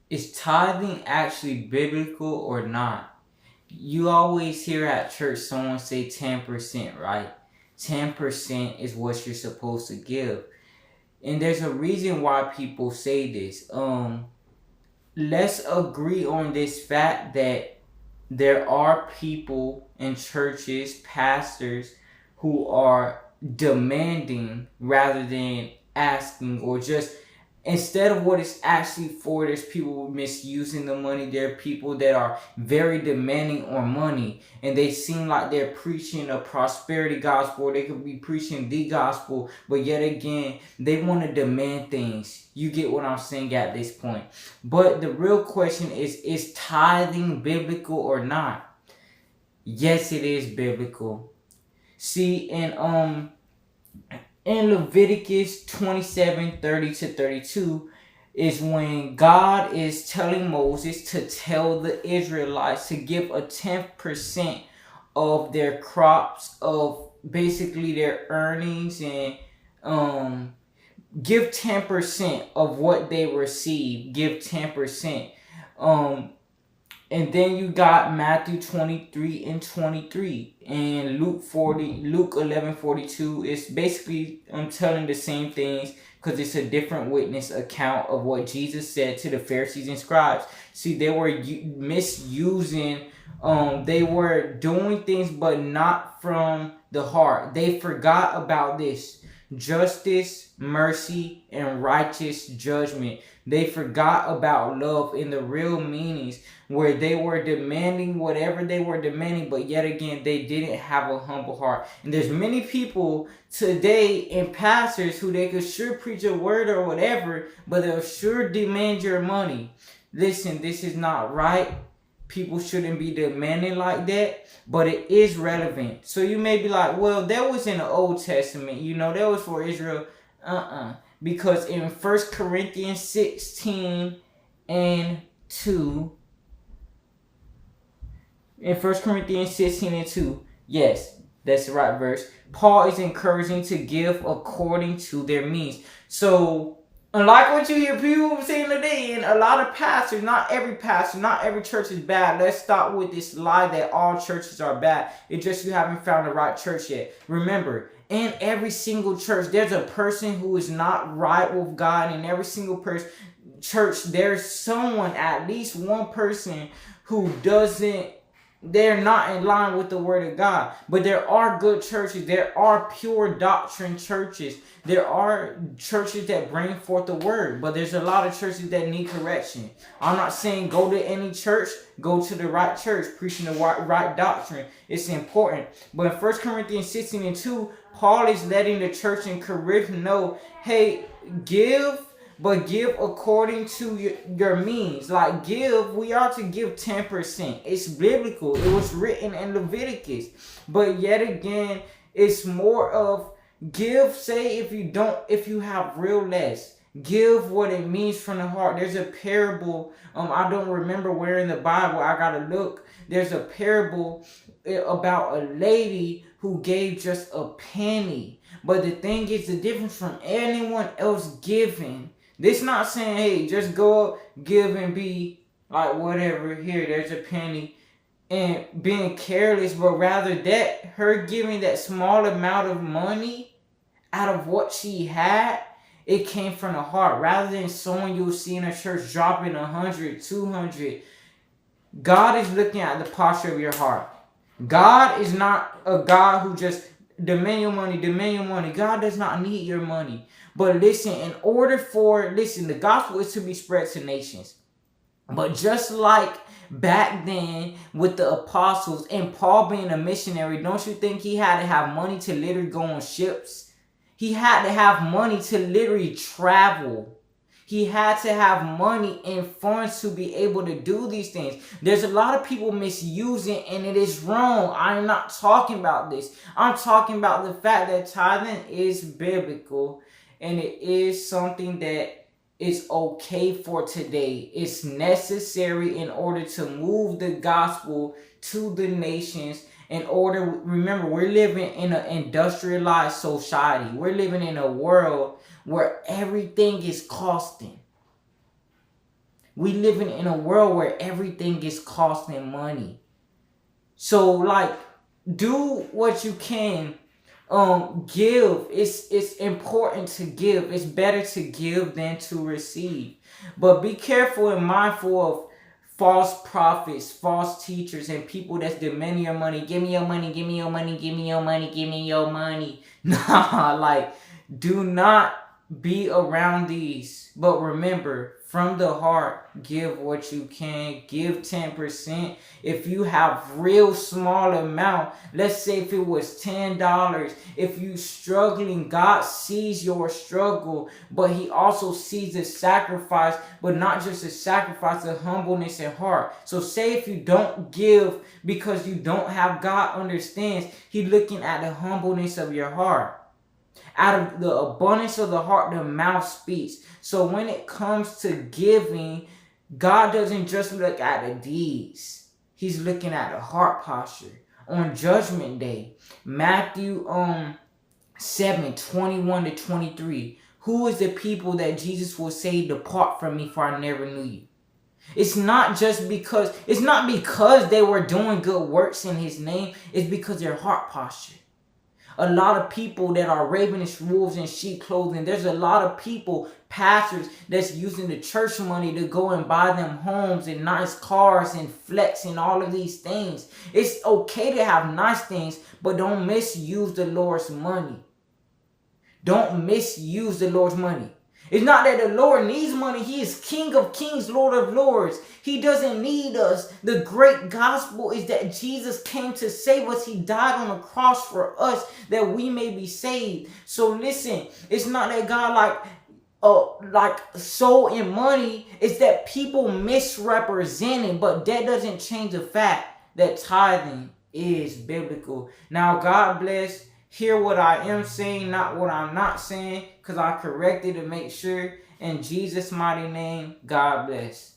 Is tithing actually biblical or not? You always hear at church someone say 10%, right? 10% is what you're supposed to give. And there's a reason why people say this. Let's agree on this fact that there are people in churches, pastors, who are demanding rather than asking, or just instead of what it's actually for. There's people misusing the money. There are people that are very demanding on money, and they seem like they're preaching a prosperity gospel. They could be preaching the gospel, but yet again they want to demand things. You get what I'm saying at this point. But the real question is tithing biblical or not? Yes, it is biblical. See, in Leviticus 27:30-32 is when God is telling Moses to tell the Israelites to give a 10% of their crops, of basically their earnings, and give 10% of what they receive. Give 10%. And then you got Matthew 23:23 and Luke 11:42. It's basically telling the same things, because it's a different witness account of what Jesus said to the Pharisees and scribes. See, they were misusing. They were doing things, but not from the heart. They forgot about this: justice, mercy, and righteous judgment. They forgot about love in the real meanings, where they were demanding whatever they were demanding, but yet again they didn't have a humble heart. And there's many people today and pastors who they could sure preach a word or whatever, but they'll sure demand your money. Listen, this is not right. People shouldn't be demanding like that, but it is relevant. So you may be like, well, that was in the Old Testament, that was for Israel. Because in 1 Corinthians 16 and 2, in 1 Corinthians 16 and 2, yes, that's the right verse, Paul is encouraging to give according to their means. So, unlike what you hear people saying today, and a lot of pastors, not every church is bad. Let's stop with this lie that all churches are bad. It's just you haven't found the right church yet. Remember, in every single church, there's a person who is not right with God. In every single church, there's someone, at least one person, who they're not in line with the word of God. But there are good churches. There are pure doctrine churches. There are churches that bring forth the word. But there's a lot of churches that need correction. I'm not saying go to any church. Go to the right church, preaching the right doctrine. It's important. But in 1 Corinthians 16 and 2, Paul is letting the church in Corinth know, hey, give, but give according to your means. Like, we are to give 10%. It's biblical. It was written in Leviticus. But yet again, it's more of give, say if you have real less. Give what it means from the heart. There's a parable. I don't remember where in the Bible. I gotta look. There's a parable about a lady who gave just a penny. But the thing is, the difference from anyone else giving. This not saying, hey, just go up, give, and be like whatever. Here, there's a penny, and being careless, but rather that her giving that small amount of money out of what she had. It came from the heart, rather than someone you'll see in a church dropping 100, 200. God is looking at the posture of your heart. God is not a God who just demand your money. God does not need your money. But listen, the gospel is to be spread to nations. But just like back then with the apostles and Paul being a missionary, don't you think he had to have money to literally go on ships? He had to have money to literally travel. He had to have money and funds to be able to do these things. There's a lot of people misusing, and it is wrong. I'm not talking about this. I'm talking about the fact that tithing is biblical, and it is something that is okay for today. It's necessary in order to move the gospel to the nations. Remember, we're living in an industrialized society. We're living in a world where everything is costing. We living in a world where everything is costing money. So like, do what you can. Give. It's important to give. It's better to give than to receive. But be careful and mindful of false prophets, false teachers, and people that's demanding your money. Give me your money, give me your money, give me your money, give me your money. Nah, like, do not be around these. But remember, from the heart, give what you can. Give 10%. If you have real small amount, let's say if it was $10, if you struggling, God sees your struggle, but he also sees the sacrifice, but not just the sacrifice, the humbleness and heart. So say if you don't give because you don't have, God understands. He's looking at the humbleness of your heart. Out of the abundance of the heart, the mouth speaks. So when it comes to giving, God doesn't just look at the deeds. He's looking at the heart posture. On Judgment Day, Matthew 7:21-23. Who is the people that Jesus will say, depart from me, for I never knew you? It's not because they were doing good works in his name. It's because their heart posture. A lot of people that are ravenous wolves in sheep clothing. There's a lot of people, pastors, that's using the church money to go and buy them homes and nice cars and flex and all of these things. It's okay to have nice things, but don't misuse the Lord's money. Don't misuse the Lord's money. It's not that the Lord needs money. He is King of Kings, Lord of Lords. He doesn't need us. The great gospel is that Jesus came to save us. He died on the cross for us that we may be saved. So listen, it's not that God like soul in money. It's that people misrepresent it, but that doesn't change the fact that tithing is biblical. Now, God bless. Hear what I am saying, not what I'm not saying, because I corrected to make sure. In Jesus' mighty name, God bless.